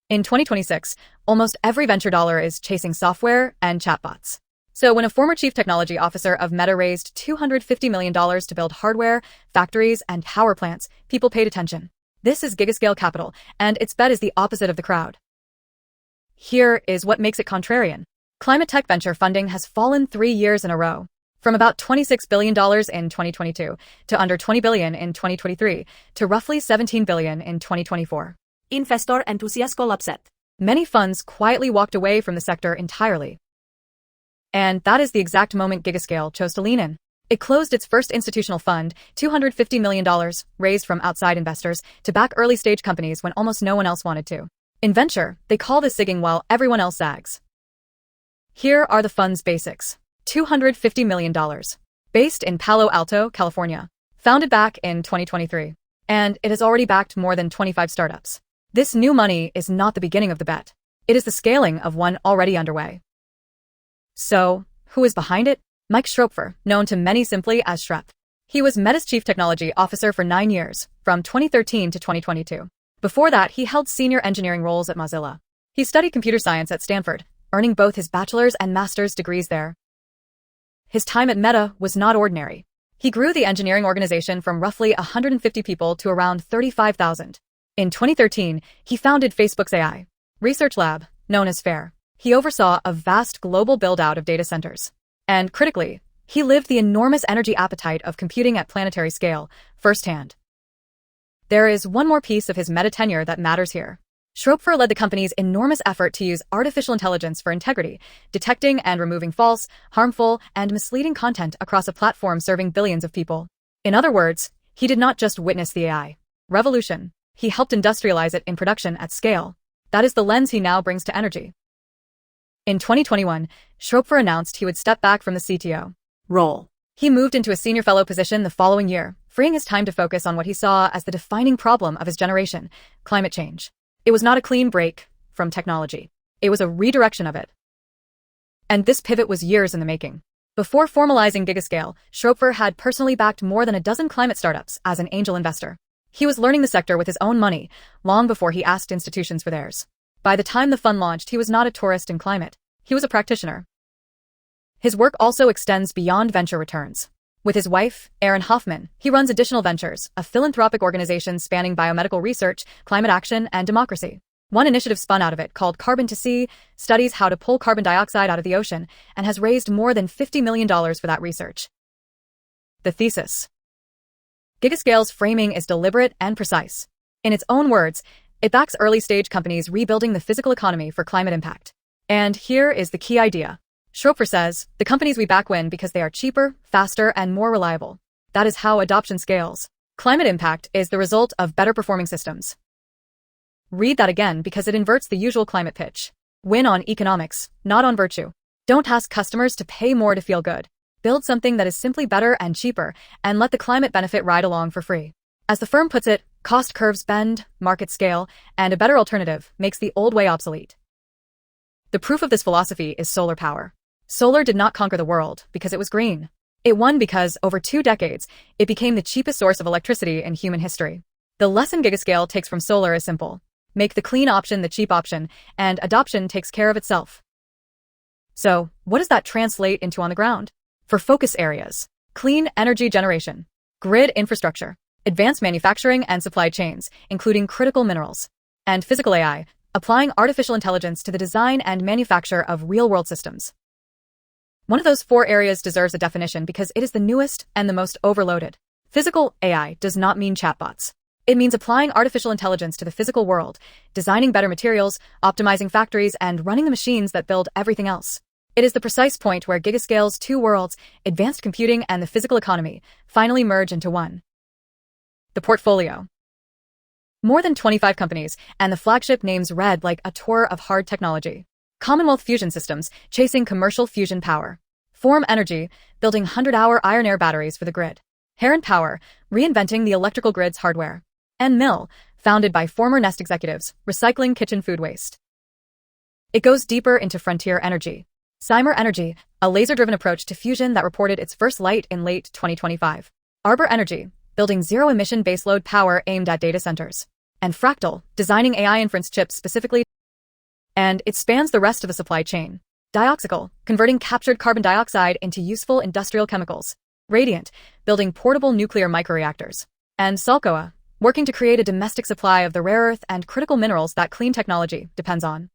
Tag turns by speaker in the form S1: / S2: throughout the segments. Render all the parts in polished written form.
S1: In 2026, almost every venture dollar is chasing software and chatbots. So when a former chief technology officer of Meta raised $250 million to build hardware, factories, and power plants, people paid attention. This is GigaScale Capital, and its bet is the opposite of the crowd. Here is what makes it contrarian. Climate tech venture funding has fallen 3 years in a row, from about $26 billion in 2022 to under $20 billion in 2023 to roughly $17 billion in 2024.
S2: Investor enthusiasm upset.
S1: Many funds quietly walked away from the sector entirely. And that is the exact moment GigaScale chose to lean in. It closed its first institutional fund, $250 million, raised from outside investors, to back early-stage companies when almost no one else wanted to. In venture, they call this zigging while everyone else zags. Here are the fund's basics. $250 million. Based in Palo Alto, California. Founded back in 2023. And it has already backed more than 25 startups. This new money is not the beginning of the bet. It is the scaling of one already underway. So, who is behind it? Mike Schroepfer, known to many simply as Schroep. He was Meta's chief technology officer for 9 years, from 2013 to 2022. Before that, he held senior engineering roles at Mozilla. He studied computer science at Stanford, earning both his bachelor's and master's degrees there. His time at Meta was not ordinary. He grew the engineering organization from roughly 150 people to around 35,000. In 2013, he founded Facebook's AI research lab, known as FAIR. He oversaw a vast global build-out of data centers. And critically, he lived the enormous energy appetite of computing at planetary scale firsthand. There is one more piece of his Meta tenure that matters here. Schroepfer led the company's enormous effort to use artificial intelligence for integrity, detecting and removing false, harmful, and misleading content across a platform serving billions of people. In other words, he did not just witness the AI revolution, he helped industrialize it in production at scale. That is the lens he now brings to energy. In 2021, Schroepfer announced he would step back from the CTO role. He moved into a senior fellow position the following year, freeing his time to focus on what he saw as the defining problem of his generation, climate change. It was not a clean break from technology. It was a redirection of it. And this pivot was years in the making. Before formalizing GigaScale, Schroepfer had personally backed more than a dozen climate startups as an angel investor. He was learning the sector with his own money, long before he asked institutions for theirs. By the time the fund launched, he was not a tourist in climate. He was a practitioner. His work also extends beyond venture returns. With his wife, Erin Hoffman, he runs Additional Ventures, a philanthropic organization spanning biomedical research, climate action, and democracy. One initiative spun out of it, called Carbon to Sea, studies how to pull carbon dioxide out of the ocean and has raised more than $50 million for that research. The thesis. GigaScale's framing is deliberate and precise. In its own words, it backs early-stage companies rebuilding the physical economy for climate impact. And here is the key idea. Schroepfer says, the companies we back win because they are cheaper, faster, and more reliable. That is how adoption scales. Climate impact is the result of better performing systems. Read that again because it inverts the usual climate pitch. Win on economics, not on virtue. Don't ask customers to pay more to feel good. Build something that is simply better and cheaper, and let the climate benefit ride along for free. As the firm puts it, cost curves bend, market scale, and a better alternative makes the old way obsolete. The proof of this philosophy is solar power. Solar did not conquer the world because it was green. It won because, over 2 decades, it became the cheapest source of electricity in human history. The lesson GigaScale takes from solar is simple. Make the clean option the cheap option, and adoption takes care of itself. So, what does that translate into on the ground? For focus areas: clean energy generation, grid infrastructure, advanced manufacturing and supply chains, including critical minerals, and physical AI, applying artificial intelligence to the design and manufacture of real-world systems. One of those 4 areas deserves a definition because it is the newest and the most overloaded. Physical AI does not mean chatbots. It means applying artificial intelligence to the physical world, designing better materials, optimizing factories, and running the machines that build everything else. It is the precise point where GigaScale's 2 worlds, advanced computing and the physical economy, finally merge into one. The portfolio. More than 25 companies, and the flagship names read like a tour of hard technology. Commonwealth Fusion Systems, chasing commercial fusion power. Form Energy, building 100-hour iron-air batteries for the grid. Heron Power, reinventing the electrical grid's hardware. And Mill, founded by former Nest executives, recycling kitchen food waste. It goes deeper into frontier energy. Cymer Energy, a laser-driven approach to fusion that reported its first light in late 2025. Arbor Energy, building zero-emission baseload power aimed at data centers. And Fractal, designing AI inference chips specifically And it spans the rest of the supply chain. Dioxical, converting captured carbon dioxide into useful industrial chemicals. Radiant, building portable nuclear microreactors. And Salcoa, working to create a domestic supply of the rare earth and critical minerals that clean technology depends on.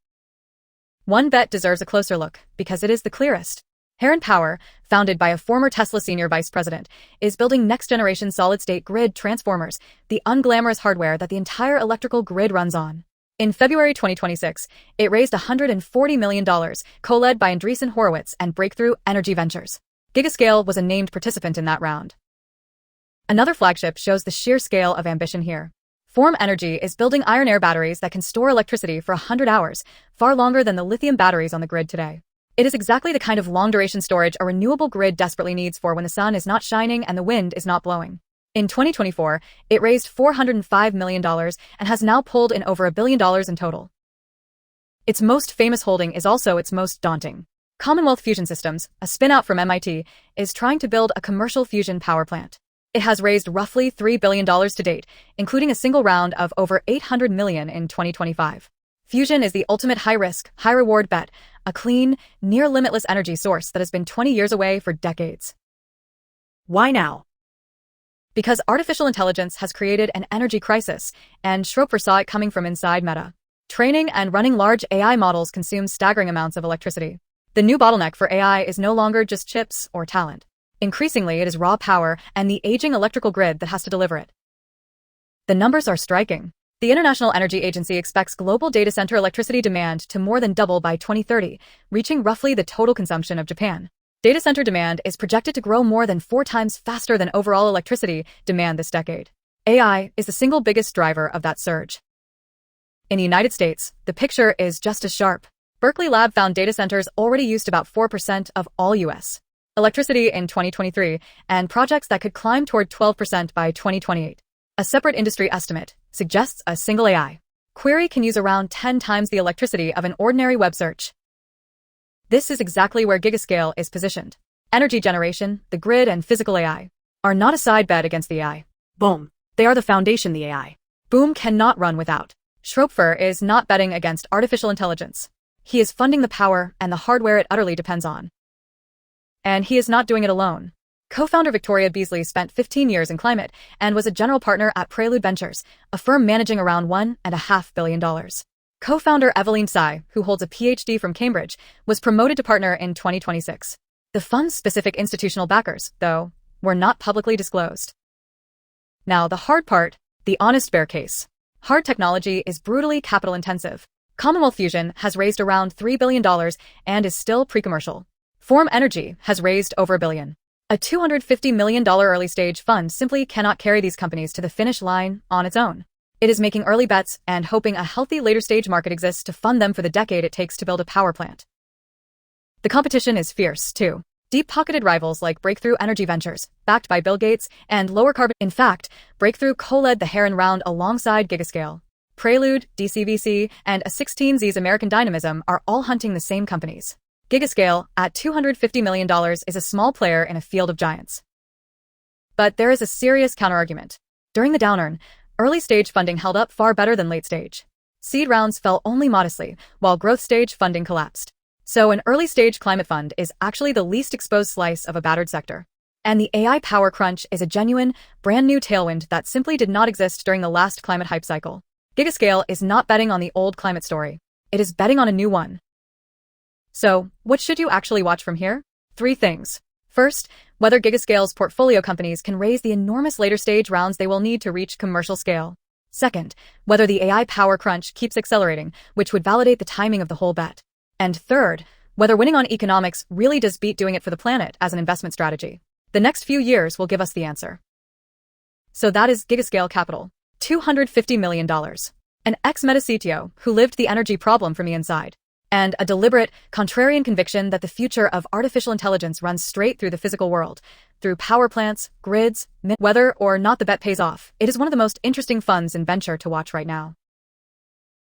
S1: One bet deserves a closer look because it is the clearest. Heron Power, founded by a former Tesla senior vice president, is building next-generation solid-state grid transformers, the unglamorous hardware that the entire electrical grid runs on. In February 2026, it raised $140 million, co-led by Andreessen Horowitz and Breakthrough Energy Ventures. GigaScale was a named participant in that round. Another flagship shows the sheer scale of ambition here. Form Energy is building iron-air batteries that can store electricity for 100 hours, far longer than the lithium batteries on the grid today. It is exactly the kind of long-duration storage a renewable grid desperately needs for when the sun is not shining and the wind is not blowing. In 2024, it raised $405 million and has now pulled in over $1 billion in total. Its most famous holding is also its most daunting. Commonwealth Fusion Systems, a spin-out from MIT, is trying to build a commercial fusion power plant. It has raised roughly $3 billion to date, including a single round of over $800 million in 2025. Fusion is the ultimate high-risk, high-reward bet, a clean, near-limitless energy source that has been 20 years away for decades.
S2: Why now?
S1: Because artificial intelligence has created an energy crisis, and Schroepfer saw it coming from inside Meta. Training and running large AI models consumes staggering amounts of electricity. The new bottleneck for AI is no longer just chips or talent. Increasingly, it is raw power and the aging electrical grid that has to deliver it. The numbers are striking. The International Energy Agency expects global data center electricity demand to more than double by 2030, reaching roughly the total consumption of Japan. Data center demand is projected to grow more than 4 times faster than overall electricity demand this decade. AI is the single biggest driver of that surge. In the United States, the picture is just as sharp. Berkeley Lab found data centers already used about 4% of all U.S. electricity in 2023, and projects that could climb toward 12% by 2028. A separate industry estimate suggests a single AI query can use around 10 times the electricity of an ordinary web search. This is exactly where GigaScale is positioned. Energy generation, the grid, and physical AI are not a side bet against the AI.
S2: Boom. They are the foundation, the AI.
S1: Boom cannot run without. Schroepfer is not betting against artificial intelligence. He is funding the power and the hardware it utterly depends on. And he is not doing it alone. Co-founder Victoria Beasley spent 15 years in climate and was a general partner at Prelude Ventures, a firm managing around $1.5 billion. Co-founder Evaline Tsai, who holds a PhD from Cambridge, was promoted to partner in 2026. The fund's specific institutional backers, though, were not publicly disclosed. Now, the hard part, the honest bear case. Hard technology is brutally capital-intensive. Commonwealth Fusion has raised around $3 billion and is still pre-commercial. Form Energy has raised over $1 billion. A $250 million early-stage fund simply cannot carry these companies to the finish line on its own. It is making early bets and hoping a healthy later-stage market exists to fund them for the decade it takes to build a power plant. The competition is fierce, too. Deep-pocketed rivals like Breakthrough Energy Ventures, backed by Bill Gates, and Lower Carbon. In fact, Breakthrough co-led the Heron round alongside GigaScale. Prelude, DCVC, and A16Z's American Dynamism are all hunting the same companies. GigaScale, at $250 million, is a small player in a field of giants. But there is a serious counterargument. During the downturn, early-stage funding held up far better than late-stage. Seed rounds fell only modestly, while growth-stage funding collapsed. So an early-stage climate fund is actually the least exposed slice of a battered sector. And the AI power crunch is a genuine, brand-new tailwind that simply did not exist during the last climate hype cycle. GigaScale is not betting on the old climate story. It is betting on a new one. So, what should you actually watch from here? 3 things. First, whether GigaScale's portfolio companies can raise the enormous later-stage rounds they will need to reach commercial scale. Second, whether the AI power crunch keeps accelerating, which would validate the timing of the whole bet. And third, whether winning on economics really does beat doing it for the planet as an investment strategy. The next few years will give us the answer. So that is GigaScale Capital. $250 million. An ex-Meta CTO who lived the energy problem from the inside. And a deliberate, contrarian conviction that the future of artificial intelligence runs straight through the physical world, through power plants, grids, whether or not the bet pays off. It is one of the most interesting funds in venture to watch right now.